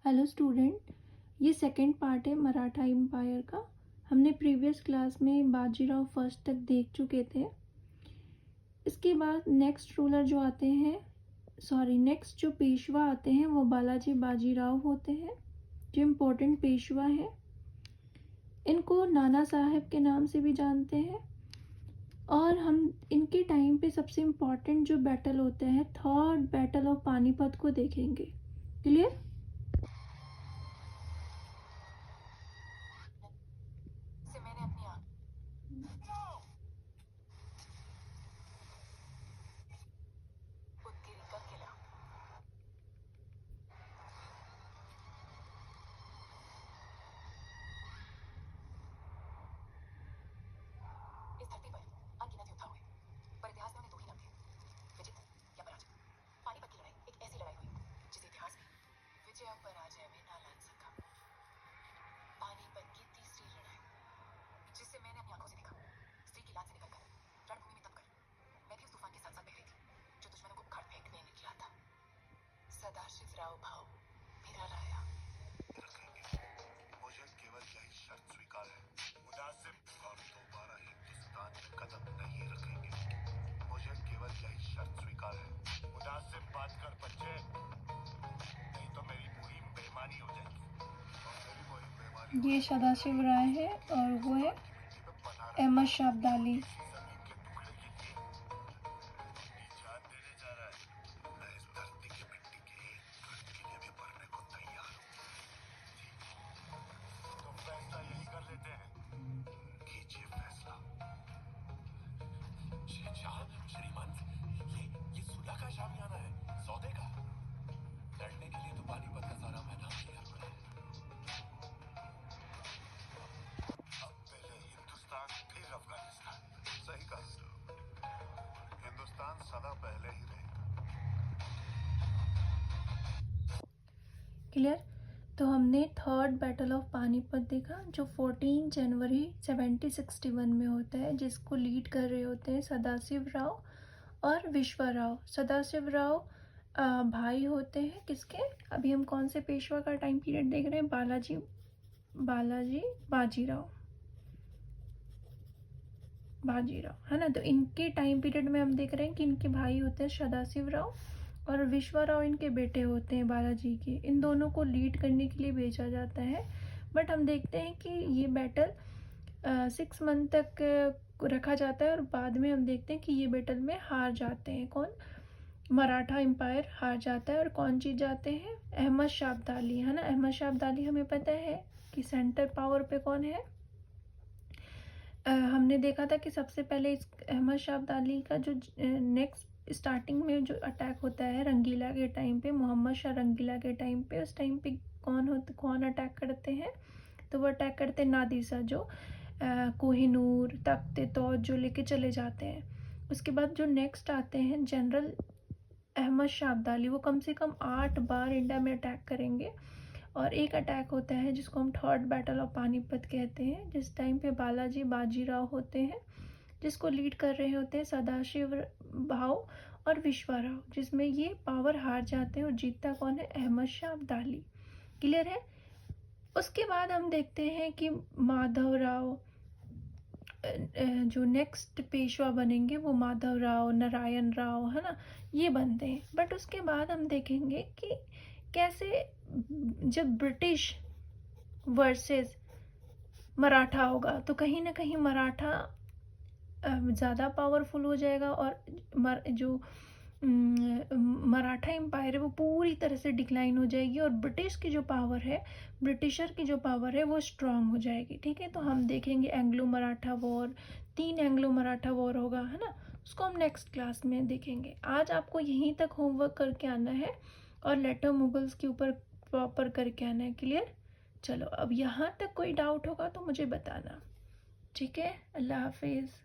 Hello student, ये second part है Maratha empire का। हमने प्रीवियस क्लास में बाजीराव फर्स्ट तक देख चुके थे। इसके बाद नेक्स्ट रूलर जो आते हैं, नेक्स्ट जो पेशवा आते हैं वो बालाजी बाजीराव होते हैं, जो इम्पोर्टेंट पेशवा हैं। इनको नाना साहेब के नाम से भी जानते हैं। और हम इनके टाइम पे सबसे इम्पोर्टेंट जो बैटल होता है, थर्ड बैटल ऑफ पानीपत को देखेंगे। क्लियर? सदाशिवराव भाव मेरा राया रखेंगे। मुझे केवल यही शर्त स्वीकार है, मुनासिब हम दोबारा हिंदुस्तान में कदम नहीं रखेंगे। मुझे केवल यही शर्त स्वीकार है, मुनासिब बात कर बच्चे, नहीं तो मेरी मुहिम बेईमानी हो जाएगी। और मेरी मुहिम बेईमानी ये सदाशिव राय है और वो है अहमद शाह अब्दाली। श्रीमान, ये सुलह का शामियाना है, सौदे का। लड़ने के लिए तो पानीपत का सारा मैदान तैयार पड़ा है। अब पहले हिंदुस्तान फिर अफगानिस्तान। सही कहा, हिंदुस्तान सदा पहले ही रहे। क्लियर? तो हमने थर्ड बैटल ऑफ पानीपत देखा, जो 14 जनवरी 1761 में होता है, जिसको लीड कर रहे होते हैं सदाशिव राव और विश्वराव। सदाशिव राव भाई होते हैं किसके? अभी हम कौन से पेशवा का टाइम पीरियड देख रहे हैं? बालाजी बाजीराव, है ना। तो इनके टाइम पीरियड में हम देख रहे हैं कि इनके भाई होते हैं सदाशिव राव और विश्वराव इनके बेटे होते हैं बालाजी के। इन दोनों को लीड करने के लिए भेजा जाता है। बट हम देखते हैं कि ये बैटल 6 मंथ तक रखा जाता है और बाद में हम देखते हैं कि ये बैटल में हार जाते हैं। कौन? मराठा एम्पायर हार जाता है। और कौन जीत जाते हैं? अहमद शाह अब्दाली, है ना। अहमद शाह अब्दाली हमें पता है कि सेंटर पावर पे कौन है। हमने देखा था कि सबसे पहले इस अहमद शाह अब्दाली का जो नेक्स्ट स्टार्टिंग में जो अटैक होता है रंगीला के टाइम पे, मोहम्मद शाह रंगीला के टाइम पे, उस टाइम पे कौन अटैक करते हैं? तो वो अटैक करते हैं नादिर शाह, जो कोहिनूर तख्त तौज जो लेके चले जाते हैं। उसके बाद जो नेक्स्ट आते हैं जनरल अहमद शाह अब्दाली, वो कम से कम 8 बार इंडिया में अटैक करेंगे। और एक अटैक होता है जिसको हम थर्ड बैटल ऑफ पानीपत कहते हैं, जिस टाइम पे बालाजी बाजीराव होते हैं, जिसको लीड कर रहे होते हैं सदाशिव भाव और विश्वराव, जिसमें ये पावर हार जाते हैं और जीतता कौन है? अहमद शाह अब्दाली। क्लियर है? उसके बाद हम देखते हैं कि माधव राव, जो नेक्स्ट पेशवा बनेंगे वो माधव राव, नारायण राव, है ना, ये बनते हैं। बट उसके बाद हम देखेंगे कि कैसे जब ब्रिटिश वर्सेस मराठा होगा तो कहीं ना कहीं मराठा ज़्यादा पावरफुल हो जाएगा और जो मराठा एम्पायर है वो पूरी तरह से डिक्लाइन हो जाएगी और ब्रिटिश की जो पावर है, ब्रिटिशर की जो पावर है वो स्ट्रांग हो जाएगी। ठीक है, तो हम देखेंगे Anglo Maratha war, 3 Anglo Maratha war होगा, है ना। उसको हम नेक्स्ट क्लास में देखेंगे। आज आपको यहीं तक होमवर्क करके आना है और लेटर मुगल्स के ऊपर प्रॉपर करके आना है। क्लियर? चलो, अब यहाँ तक कोई डाउट होगा तो मुझे बताना। ठीक है, अल्लाह हाफिज़।